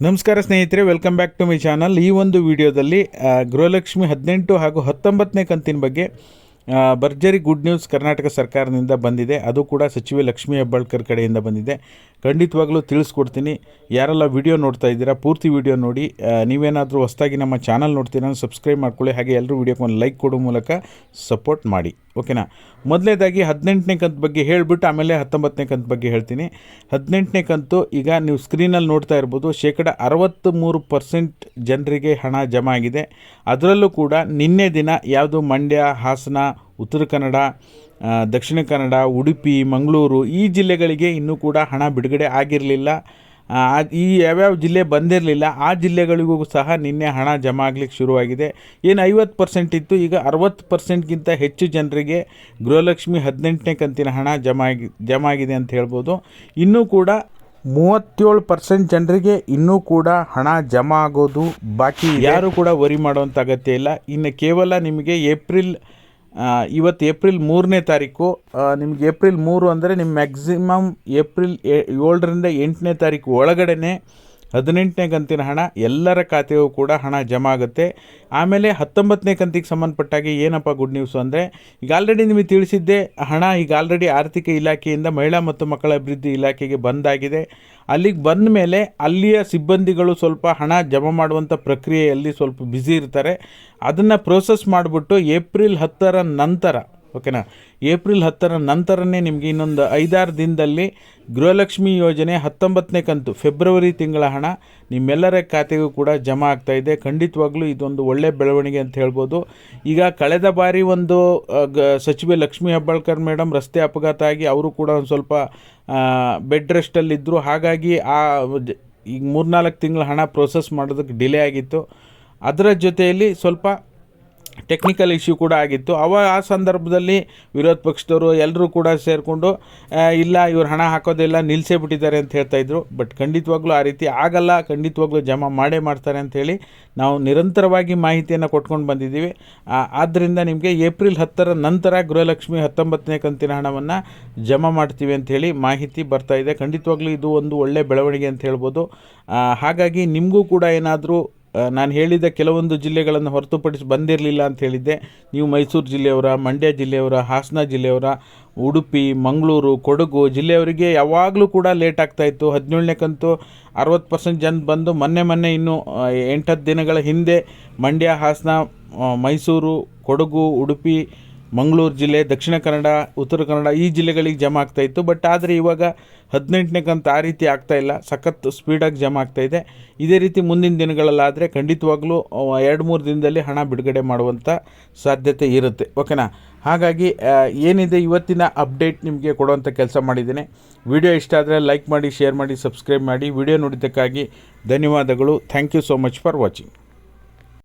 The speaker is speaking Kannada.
ನಮಸ್ಕಾರ ಸ್ನೇಹಿತರೆ, welcome back to my channel. ಈ ಒಂದು ವಿಡಿಯೋದಲ್ಲಿ ಗೃಹಲಕ್ಷ್ಮಿ 18 ಹಾಗೂ 19ನೇ ಕಂತಿನ ಬಗ್ಗೆ ಭರ್ಜರಿ ಗುಡ್ ನ್ಯೂಸ್ ಕರ್ನಾಟಕ ಸರ್ಕಾರದಿಂದ ಬಂದಿದೆ. ಅದು ಕೂಡ ಸಚಿವೆ ಲಕ್ಷ್ಮೀ ಹೆಬ್ಬಾಳ್ಕರ್ ಕಡೆಯಿಂದ ಬಂದಿದೆ. ಖಂಡಿತವಾಗ್ಲೂ ತಿಳಿಸ್ಕೊಡ್ತೀನಿ. ಯಾರೆಲ್ಲ ವಿಡಿಯೋ ನೋಡ್ತಾ ಇದ್ದೀರಾ ಪೂರ್ತಿ ವಿಡಿಯೋ ನೋಡಿ. ನೀವೇನಾದರೂ ಹೊಸದಾಗಿ ನಮ್ಮ ಚಾನಲ್ ನೋಡ್ತೀರಾ ಸಬ್ಸ್ಕ್ರೈಬ್ ಮಾಡ್ಕೊಳ್ಳಿ. ಹಾಗೆ ಎಲ್ಲರೂ ವಿಡಿಯೋಕ್ಕೆ ಒಂದು ಲೈಕ್ ಕೊಡೋ ಮೂಲಕ ಸಪೋರ್ಟ್ ಮಾಡಿ, ಓಕೆನಾ. ಮೊದಲನೇದಾಗಿ 18ನೇ ಕಂತು ಬಗ್ಗೆ ಹೇಳಿಬಿಟ್ಟು ಆಮೇಲೆ 19ನೇ ಕಂತು ಬಗ್ಗೆ ಹೇಳ್ತೀನಿ. 18ನೇ ಕಂತು ಈಗ ನೀವು ಸ್ಕ್ರೀನಲ್ಲಿ ನೋಡ್ತಾ ಇರ್ಬೋದು. 63% ಜನರಿಗೆ ಹಣ ಜಮಾ ಆಗಿದೆ. ಅದರಲ್ಲೂ ಕೂಡ ನಿನ್ನೆ ದಿನ ಯಾವುದು ಮಂಡ್ಯ, ಹಾಸನ, ಉತ್ತರ ಕನ್ನಡ, ದಕ್ಷಿಣ ಕನ್ನಡ, ಉಡುಪಿ, ಮಂಗಳೂರು ಈ ಜಿಲ್ಲೆಗಳಿಗೆ ಇನ್ನೂ ಕೂಡ ಹಣ ಬಿಡುಗಡೆ ಆಗಿರಲಿಲ್ಲ. ಈ ಯಾವ್ಯಾವ ಜಿಲ್ಲೆ ಬಂದಿರಲಿಲ್ಲ ಆ ಜಿಲ್ಲೆಗಳಿಗೂ ಸಹ ನಿನ್ನೆ ಹಣ ಜಮಾ ಆಗಲಿಕ್ಕೆ ಶುರುವಾಗಿದೆ. ಏನು 50% ಇತ್ತು, ಈಗ 60%ಗಿಂತ ಹೆಚ್ಚು ಜನರಿಗೆ ಗೃಹಲಕ್ಷ್ಮಿ 18ನೇ ಕಂತಿನ ಹಣ ಜಮಾ ಆಗಿದೆ ಅಂತ ಹೇಳ್ಬೋದು. ಇನ್ನೂ ಕೂಡ 37% ಜನರಿಗೆ ಇನ್ನೂ ಕೂಡ ಹಣ ಜಮಾ ಆಗೋದು ಬಾಕಿ. ಯಾರು ಕೂಡ ವರಿ ಮಾಡುವಂಥ ಅಗತ್ಯ ಇಲ್ಲ. ಇನ್ನು ಕೇವಲ ನಿಮಗೆ ಇವತ್ತು ಏಪ್ರಿಲ್ 3ನೇ ತಾರೀಕು. ನಿಮ್ಗೆ ಏಪ್ರಿಲ್ 3 ಅಂದರೆ ನಿಮ್ಮ ಮ್ಯಾಕ್ಸಿಮಮ್ ಏಪ್ರಿಲ್ 7ರಿಂದ 8ನೇ ತಾರೀಕು ಒಳಗಡೆ 18ನೇ ಕಂತಿನ ಹಣ ಎಲ್ಲರ ಖಾತೆಗೂ ಕೂಡ ಹಣ ಜಮಾ ಆಗುತ್ತೆ. ಆಮೇಲೆ 19ನೇ ಕಂತಿಗೆ ಸಂಬಂಧಪಟ್ಟಾಗೆ ಏನಪ್ಪ ಗುಡ್ ನ್ಯೂಸು ಅಂದರೆ, ಈಗ ಆಲ್ರೆಡಿ ನಿಮಗೆ ತಿಳಿಸಿದ್ದೆ, ಹಣ ಈಗ ಆಲ್ರೆಡಿ ಆರ್ಥಿಕ ಇಲಾಖೆಯಿಂದ ಮಹಿಳಾ ಮತ್ತು ಮಕ್ಕಳ ಅಭಿವೃದ್ಧಿ ಇಲಾಖೆಗೆ ಬಂದಾಗಿದೆ. ಅಲ್ಲಿಗೆ ಬಂದ ಮೇಲೆ ಅಲ್ಲಿಯ ಸಿಬ್ಬಂದಿಗಳು ಸ್ವಲ್ಪ ಹಣ ಜಮಾ ಮಾಡುವಂಥ ಪ್ರಕ್ರಿಯೆಯಲ್ಲಿ ಸ್ವಲ್ಪ ಬ್ಯುಸಿ ಇರ್ತಾರೆ. ಅದನ್ನು ಪ್ರೋಸೆಸ್ ಮಾಡಿಬಿಟ್ಟು ಏಪ್ರಿಲ್ 10ರ ನಂತರ, ಓಕೆನಾ, ಏಪ್ರಿಲ್ 10ರ ನಂತರನೇ ನಿಮಗೆ ಇನ್ನೊಂದು 5-6 ದಿನದಲ್ಲಿ ಗೃಹಲಕ್ಷ್ಮಿ ಯೋಜನೆ 19ನೇ ಕಂತು ಫೆಬ್ರವರಿ ತಿಂಗಳ ಹಣ ನಿಮ್ಮೆಲ್ಲರ ಖಾತೆಗೂ ಕೂಡ ಜಮಾ ಆಗ್ತಾಯಿದೆ. ಖಂಡಿತವಾಗ್ಲೂ ಇದೊಂದು ಒಳ್ಳೆ ಬೆಳವಣಿಗೆ ಅಂತ ಹೇಳ್ಬೋದು. ಈಗ ಕಳೆದ ಬಾರಿ ಒಂದು ಸಚಿವೆ ಲಕ್ಷ್ಮೀ ಹೆಬ್ಬಾಳ್ಕರ್ ಮೇಡಮ್ ರಸ್ತೆ ಅಪಘಾತ ಆಗಿ ಅವರು ಕೂಡ ಒಂದು ಸ್ವಲ್ಪ ಬೆಡ್ ರೆಸ್ಟಲ್ಲಿದ್ದರು. ಹಾಗಾಗಿ ಈಗ 3-4 ತಿಂಗಳ ಹಣ ಪ್ರೋಸೆಸ್ ಮಾಡೋದಕ್ಕೆ ಡಿಲೇ ಆಗಿತ್ತು. ಅದರ ಜೊತೆಯಲ್ಲಿ ಸ್ವಲ್ಪ ಟೆಕ್ನಿಕಲ್ ಇಶ್ಯೂ ಕೂಡ ಆಗಿತ್ತು. ಆ ಸಂದರ್ಭದಲ್ಲಿ ವಿರೋಧ ಪಕ್ಷದವರು ಎಲ್ಲರೂ ಕೂಡ ಸೇರಿಕೊಂಡು ಇಲ್ಲ ಇವ್ರು ಹಣ ಹಾಕೋದಿಲ್ಲ, ನಿಲ್ಲಿಸೇ ಬಿಟ್ಟಿದ್ದಾರೆ ಅಂತ ಹೇಳ್ತಾಯಿದ್ರು. ಬಟ್ ಖಂಡಿತವಾಗ್ಲೂ ಆ ರೀತಿ ಆಗಲ್ಲ, ಖಂಡಿತವಾಗ್ಲೂ ಜಮಾ ಮಾಡೇ ಮಾಡ್ತಾರೆ ಅಂಥೇಳಿ ನಾವು ನಿರಂತರವಾಗಿ ಮಾಹಿತಿಯನ್ನು ಕೊಟ್ಕೊಂಡು ಬಂದಿದ್ದೀವಿ. ಆದ್ದರಿಂದ ನಿಮಗೆ ಏಪ್ರಿಲ್ 10ರ ನಂತರ ಗೃಹಲಕ್ಷ್ಮಿ 19ನೇ ಕಂತಿನ ಹಣವನ್ನು ಜಮಾ ಮಾಡ್ತೀವಿ ಅಂಥೇಳಿ ಮಾಹಿತಿ ಬರ್ತಾಯಿದೆ. ಖಂಡಿತವಾಗ್ಲೂ ಇದು ಒಂದು ಒಳ್ಳೆಯ ಬೆಳವಣಿಗೆ ಅಂತ ಹೇಳ್ಬೋದು. ಹಾಗಾಗಿ ನಿಮಗೂ ಕೂಡ ಏನಾದರೂ ನಾನು ಹೇಳಿದ ಕೆಲವೊಂದು ಜಿಲ್ಲೆಗಳನ್ನು ಹೊರತುಪಡಿಸಿ ಬಂದಿರಲಿಲ್ಲ ಅಂತ ಹೇಳಿದ್ದೆ, ನೀವು ಮೈಸೂರು ಜಿಲ್ಲೆಯವರ, ಮಂಡ್ಯ ಜಿಲ್ಲೆಯವರ, ಹಾಸನ ಜಿಲ್ಲೆಯವರ, ಉಡುಪಿ, ಮಂಗಳೂರು, ಕೊಡಗು ಜಿಲ್ಲೆಯವರಿಗೆ ಯಾವಾಗಲೂ ಕೂಡ ಲೇಟ್ ಆಗ್ತಾಯಿತ್ತು. 17ನೇ ಕಂತು 60% ಜನ ಬಂದು ಮೊನ್ನೆ ಇನ್ನೂ 8-10 ದಿನಗಳ ಹಿಂದೆ ಮಂಡ್ಯ, ಹಾಸನ, ಮೈಸೂರು, ಕೊಡಗು, ಉಡುಪಿ, ಮಂಗಳೂರು ಜಿಲ್ಲೆ, ದಕ್ಷಿಣ ಕನ್ನಡ, ಉತ್ತರ ಕನ್ನಡ ಈ ಜಿಲ್ಲೆಗಳಿಗೆ ಜಮಾ ಆಗ್ತಾಯಿತ್ತು. ಬಟ್ ಆದರೆ ಇವಾಗ 18ನೇ ಕಂತು ಆ ರೀತಿ ಆಗ್ತಾಯಿಲ್ಲ, ಸಖತ್ ಸ್ಪೀಡಾಗಿ ಜಮಾ ಆಗ್ತಾಯಿದೆ. ಇದೇ ರೀತಿ ಮುಂದಿನ ದಿನಗಳಲ್ಲಾದರೆ ಖಂಡಿತವಾಗ್ಲೂ 2-3 ದಿನದಲ್ಲಿ ಹಣ ಬಿಡುಗಡೆ ಮಾಡುವಂಥ ಸಾಧ್ಯತೆ ಇರುತ್ತೆ, ಓಕೆನಾ. ಹಾಗಾಗಿ ಏನಿದೆ ಇವತ್ತಿನ ಅಪ್ಡೇಟ್ ನಿಮಗೆ ಕೊಡುವಂಥ ಕೆಲಸ ಮಾಡಿದ್ದೇನೆ. ವಿಡಿಯೋ ಇಷ್ಟ ಆದರೆ ಲೈಕ್ ಮಾಡಿ, ಶೇರ್ ಮಾಡಿ, ಸಬ್ಸ್ಕ್ರೈಬ್ ಮಾಡಿ. ವಿಡಿಯೋ ನೋಡಿದ್ದಕ್ಕಾಗಿ ಧನ್ಯವಾದಗಳು. Thank you so much for watching.